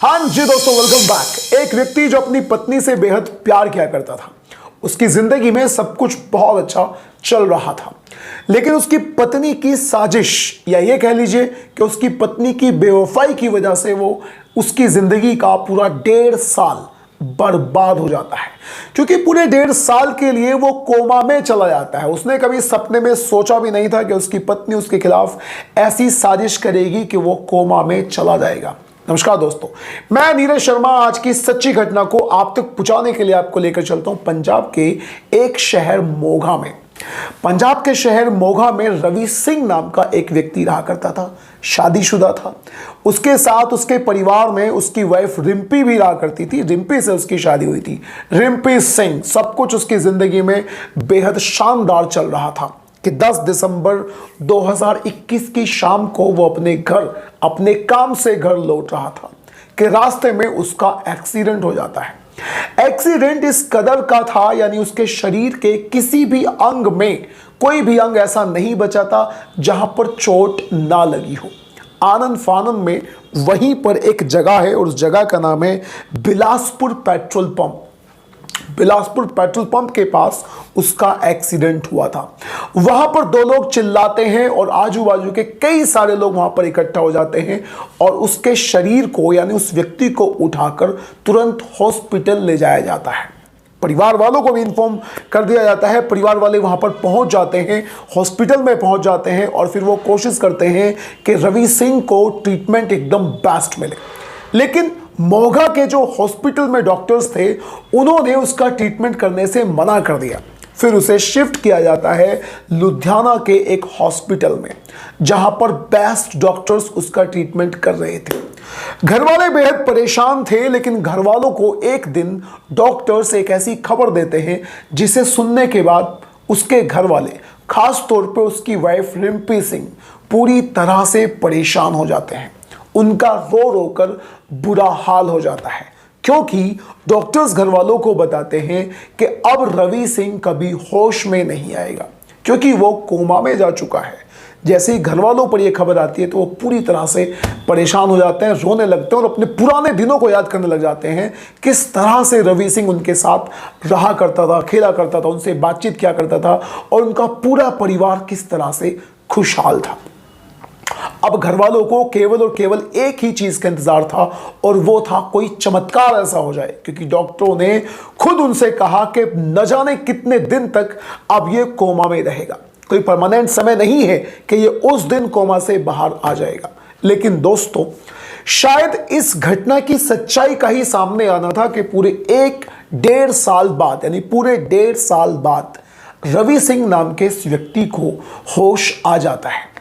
हाँ जी दोस्तों, welcome back. एक व्यक्ति जो अपनी पत्नी से बेहद प्यार किया करता था, उसकी जिंदगी में सब कुछ बहुत अच्छा चल रहा था, लेकिन उसकी पत्नी की साजिश या ये कह लीजिए कि उसकी पत्नी की बेवफाई की वजह से वो उसकी जिंदगी का पूरा 1.5 साल बर्बाद हो जाता है। क्योंकि पूरे 1.5 साल के लिए वो कोमा में चला जाता है। उसने कभी सपने में सोचा भी नहीं था कि उसकी पत्नी उसके खिलाफ ऐसी साजिश करेगी कि वो कोमा में चला जाएगा। नमस्कार दोस्तों, मैं नीरज शर्मा आज की सच्ची घटना को आप तक पहुंचाने के लिए आपको लेकर चलता हूं पंजाब के एक शहर मोगा में। पंजाब के शहर मोगा में रवि सिंह नाम का एक व्यक्ति रहा करता था, शादीशुदा था। उसके साथ उसके परिवार में उसकी वाइफ रिम्पी भी रहा करती थी। रिम्पी से उसकी शादी हुई थी, रिम्पी सिंह। सब कुछ उसकी जिंदगी में बेहद शानदार चल रहा था कि 10 दिसंबर 2021 की शाम को वो अपने घर, अपने काम से घर लौट रहा था कि रास्ते में उसका एक्सीडेंट हो जाता है। एक्सीडेंट इस कदर का था, यानी उसके शरीर के किसी भी अंग में, कोई भी अंग ऐसा नहीं बचा था जहां पर चोट ना लगी हो। आनंद फानंद में वहीं पर एक जगह है और उस जगह का नाम है Bilaspur petrol pump. Bilaspur petrol pump के पास उसका एक्सीडेंट हुआ था। वहां पर दो लोग चिल्लाते हैं और आजू बाजू के कई सारे लोग वहां पर इकट्ठा हो जाते हैं और उसके शरीर को, यानी उस व्यक्ति को उठाकर तुरंत हॉस्पिटल ले जाया जाता है। परिवार वालों को भी इन्फॉर्म कर दिया जाता है। परिवार वाले वहां पर पहुंच जाते हैं, हॉस्पिटल में पहुंच जाते हैं और फिर वो कोशिश करते हैं कि रवि सिंह को ट्रीटमेंट एकदम बेस्ट मिले। लेकिन मोगा के जो हॉस्पिटल में डॉक्टर्स थे, उन्होंने उसका ट्रीटमेंट करने से मना कर दिया। फिर उसे शिफ्ट किया जाता है लुधियाना के एक हॉस्पिटल में, जहां पर बेस्ट डॉक्टर्स उसका ट्रीटमेंट कर रहे थे। घर वाले बेहद परेशान थे, लेकिन घर वालों को एक दिन डॉक्टर्स एक ऐसी खबर देते हैं जिसे सुनने के बाद उसके घर वाले, खास तौर पे उसकी वाइफ रिम्पी सिंह, पूरी तरह से परेशान हो जाते हैं। उनका रो रो कर बुरा हाल हो जाता है, क्योंकि डॉक्टर्स घर वालों को बताते हैं कि अब रवि सिंह कभी होश में नहीं आएगा, क्योंकि वो कोमा में जा चुका है। जैसे ही घर वालों पर यह खबर आती है तो वो पूरी तरह से परेशान हो जाते हैं, रोने लगते हैं और अपने पुराने दिनों को याद करने लग जाते हैं। किस तरह से रवि सिंह उनके साथ रहा करता था, खेला करता था, उनसे बातचीत किया करता था और उनका पूरा परिवार किस तरह से खुशहाल था। अब घर वालों को केवल और केवल एक ही चीज का इंतजार था और वो था कोई चमत्कार ऐसा हो जाए, क्योंकि डॉक्टरों ने खुद उनसे कहा कि न जाने कितने दिन तक अब ये कोमा में रहेगा। कोई परमानेंट समय नहीं है कि ये उस दिन कोमा से बाहर आ जाएगा। लेकिन दोस्तों, शायद इस घटना की सच्चाई का ही सामने आना था कि पूरे 1.5 साल बाद, यानी पूरे 1.5 साल बाद रवि सिंह नाम के इस व्यक्ति को होश आ जाता है।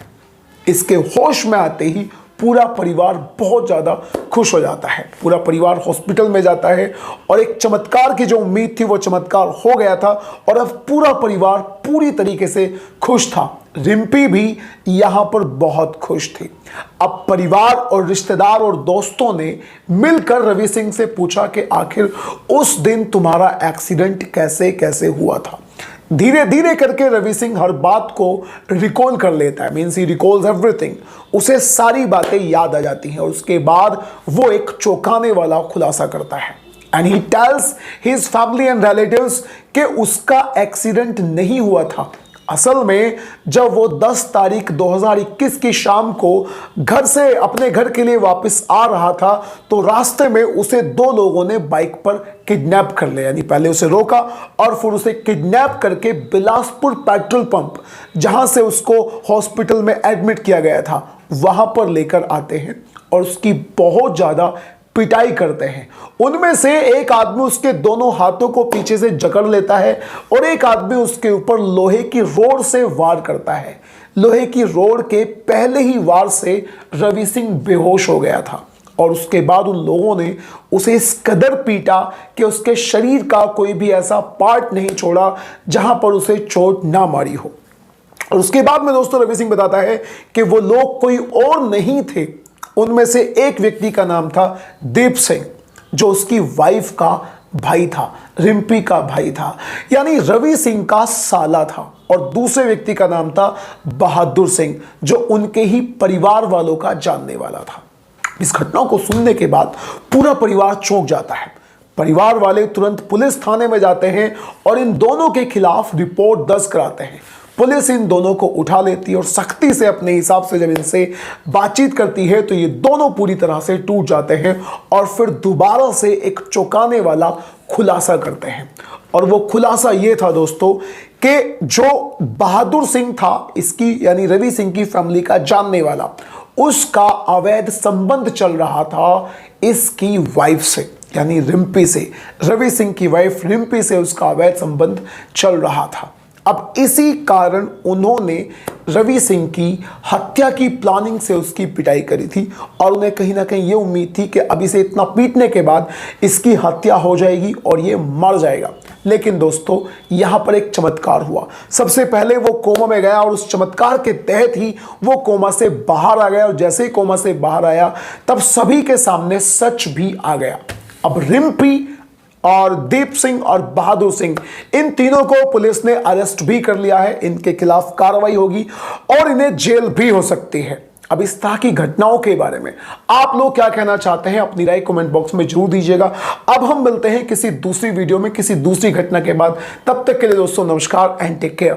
इसके होश में आते ही पूरा परिवार बहुत ज़्यादा खुश हो जाता है। पूरा परिवार हॉस्पिटल में जाता है और एक चमत्कार की जो उम्मीद थी वो चमत्कार हो गया था और अब पूरा परिवार पूरी तरीके से खुश था। रिम्पी भी यहाँ पर बहुत खुश थी। अब परिवार और रिश्तेदार और दोस्तों ने मिलकर रवि सिंह से पूछा कि आखिर उस दिन तुम्हारा एक्सीडेंट कैसे कैसे हुआ था। धीरे धीरे करके रवि सिंह हर बात को रिकॉल कर लेता है, मीन्स ही रिकॉल्स एवरीथिंग। उसे सारी बातें याद आ जाती हैं और उसके बाद वो एक चौंकाने वाला खुलासा करता है and he tells his family and relatives कि उसका एक्सीडेंट नहीं हुआ था। असल में जब वो 10 तारीख 2021 की शाम को घर से अपने घर के लिए वापस आ रहा था तो रास्ते में उसे 2 लोगों ने बाइक पर किडनैप कर लिया। यानी पहले उसे रोका और फिर उसे किडनैप करके बिलासपुर पेट्रोल पंप, जहां से उसको हॉस्पिटल में एडमिट किया गया था, वहां पर लेकर आते हैं और उसकी बहुत ज़्यादा पिटाई करते हैं। उनमें से एक आदमी उसके दोनों हाथों को पीछे से जकड़ लेता है और एक आदमी उसके ऊपर लोहे की रोड से वार करता है। लोहे की रोड के पहले ही वार से रवि सिंह बेहोश हो गया था और उसके बाद उन लोगों ने उसे इस कदर पीटा कि उसके शरीर का कोई भी ऐसा पार्ट नहीं छोड़ा जहां पर उसे चोट ना मारी हो। और उसके बाद में दोस्तों रवि सिंह बताता है कि वो लोग कोई और नहीं थे। उनमें से एक व्यक्ति का नाम था दीप सिंह, जो उसकी वाइफ का भाई था, रिम्पी का भाई था, यानी रवि सिंह का साला था। और दूसरे व्यक्ति का नाम था बहादुर सिंह, जो उनके ही परिवार वालों का जानने वाला था। इस घटना को सुनने के बाद पूरा परिवार चौंक जाता है। परिवार वाले तुरंत पुलिस थाने में जाते हैं और इन दोनों के खिलाफ रिपोर्ट दर्ज कराते हैं। पुलिस इन दोनों को उठा लेती है और सख्ती से अपने हिसाब से जब इनसे बातचीत करती है तो ये दोनों पूरी तरह से टूट जाते हैं और फिर दोबारा से एक चौंकाने वाला खुलासा करते हैं। और वो खुलासा ये था दोस्तों कि जो बहादुर सिंह था, इसकी यानी रवि सिंह की फैमिली का जानने वाला, उसका अवैध संबंध चल रहा था इसकी वाइफ से, यानी रिम्पी से। रवि सिंह की वाइफ रिम्पी से उसका अवैध संबंध चल रहा था। अब इसी कारण उन्होंने रवि सिंह की हत्या की प्लानिंग से उसकी पिटाई करी थी और उन्हें कहीं ना कहीं ये उम्मीद थी कि अब इसे इतना पीटने के बाद इसकी हत्या हो जाएगी और ये मर जाएगा। लेकिन दोस्तों यहाँ पर एक चमत्कार हुआ। सबसे पहले वो कोमा में गया और उस चमत्कार के तहत ही वो कोमा से बाहर आ गया और जैसे ही कोमा से बाहर आया तब सभी के सामने सच भी आ गया। अब रिम्पी और दीप सिंह और बहादुर सिंह, इन तीनों को पुलिस ने अरेस्ट भी कर लिया है। इनके खिलाफ कार्रवाई होगी और इन्हें जेल भी हो सकती है। अब इस तरह की घटनाओं के बारे में आप लोग क्या कहना चाहते हैं, अपनी राय कमेंट बॉक्स में जरूर दीजिएगा। अब हम मिलते हैं किसी दूसरी वीडियो में किसी दूसरी घटना के बाद। तब तक के लिए दोस्तों नमस्कार एंड टेक केयर।